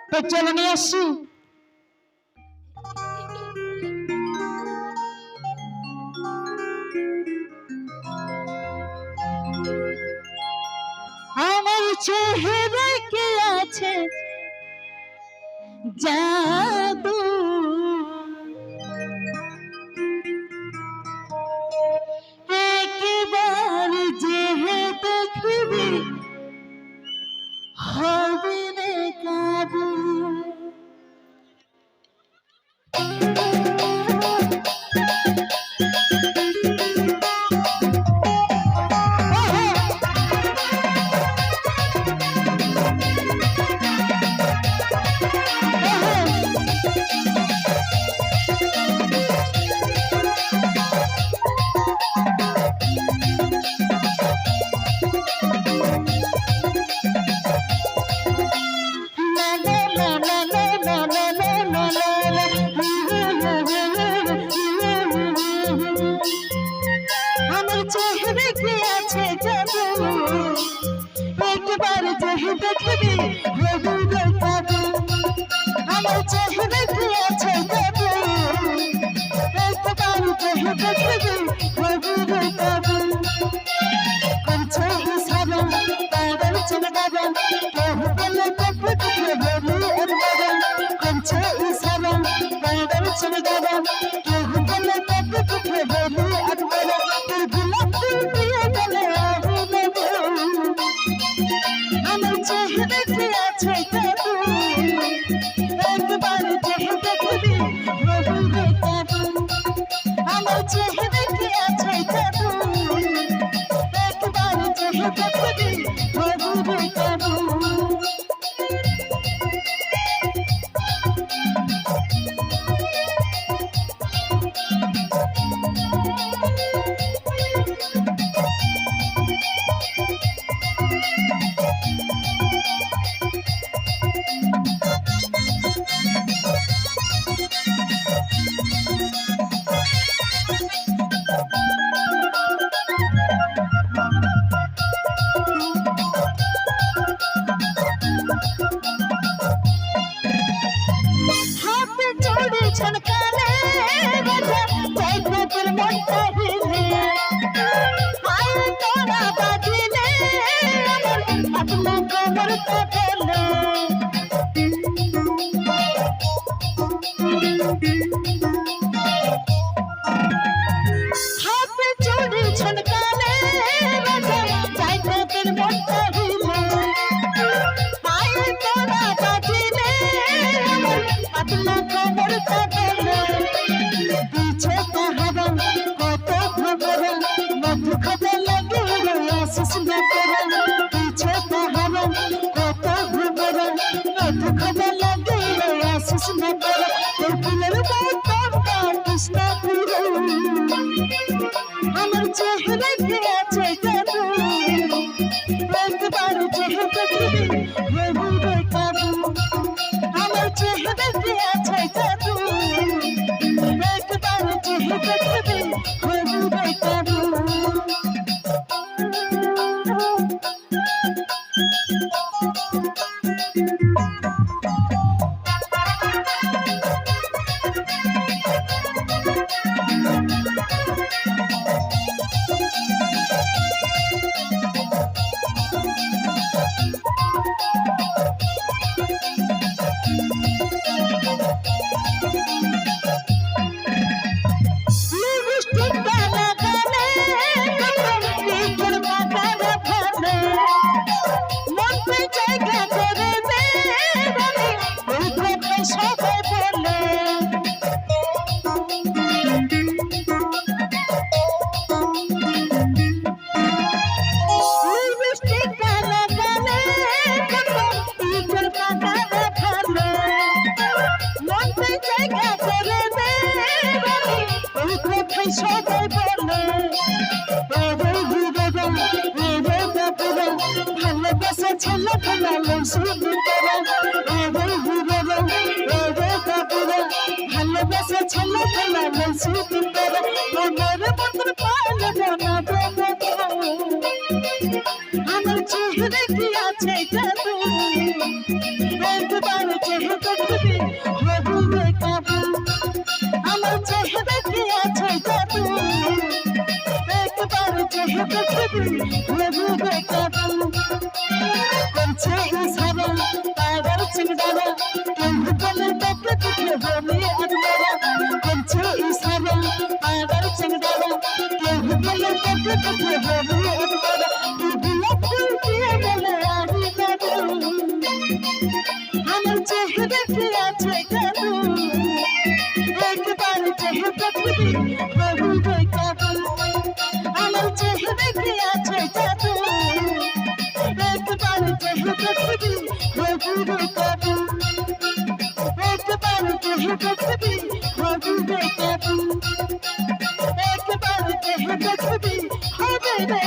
তো চলে নিয়ে আসছি। আমার চেহারা কি আছে জাদু, একবার যে দেখবি হবে রে কাবু। চেহারা কি আছে জাদু, একবার যে দেখবি হবে রে কাবু। আমার চেহারা কি আছে জাদু, একবার যে দেখবি হবে রে কাবু। করছে ইশারা তার চমকারা, কেউ বলে কপট হবি একবার। করছে ইশারা তার চমকারা, কেউ বলে কপট হবি একবার। আমার চেহারা কি আছে জাদু, একবার যে দেখবি হবে রে কাবু। আমার চেহারা কি আছে জাদু, একবার যে দেখবি হবে রে কাবু। হাতে চড়ে ছনকালে রাজা জয়পুর মনটা হিলে, পায়ে তোরা বাজিলে আমার পাতলা কোমরটা ফেলে। হাতে চড়ে ছনকালে রাজা জয়পুর মনটা হিলে, পায়ে তোরা বাজিলে পাতলা কোমরটা ফেলে। পিছে তাহারা কত খবর মধু খাতে লাগে আশিস না করে। পিছে তাহারা কত খবর মধু খাতে লাগে আশিস না করে। ফুলের মতনটা কৃষ্ণ পুরো, আমার চেহারা কি আছে জাদু, একবার যে দেখবি হবে রে কাবু। আমার চেহারা কি আছে জাদু, একবার যে দেখবি হবে রে কাবু। সবাই বলে ভালোবাসা ছেলে ফেলালো শুধু তারা। ভালোবাসা ছেলে ফেলালো শুধু তারা। মনের মতন পালে বানাবো আমার চেহারা কি আছে জাদু একবার চেহারা দেখবি হবু রে কাবু আমার চেহারা কি আছে জাদু একবার চেহারা দেখবি হবু রে কাবু করছে ইশারা পাগল চিংড়ারা কেউ বলে তোকে দেখে বলে আদমারা করছে ইশারা পাগল চিংড়ারা কেউ বলে তোকে দেখে বলে আদমারা আমার চেহারা কি আছে জাদু একবার চেহারা দেখবি হবু রে কাবু আমার চেহারা কি আছে জাদু একবার চেহারা দেখবি হবু রে কাবু একবার চেহারা দেখবি হবু রে কাবু একবার চেহারা দেখবি হবে রে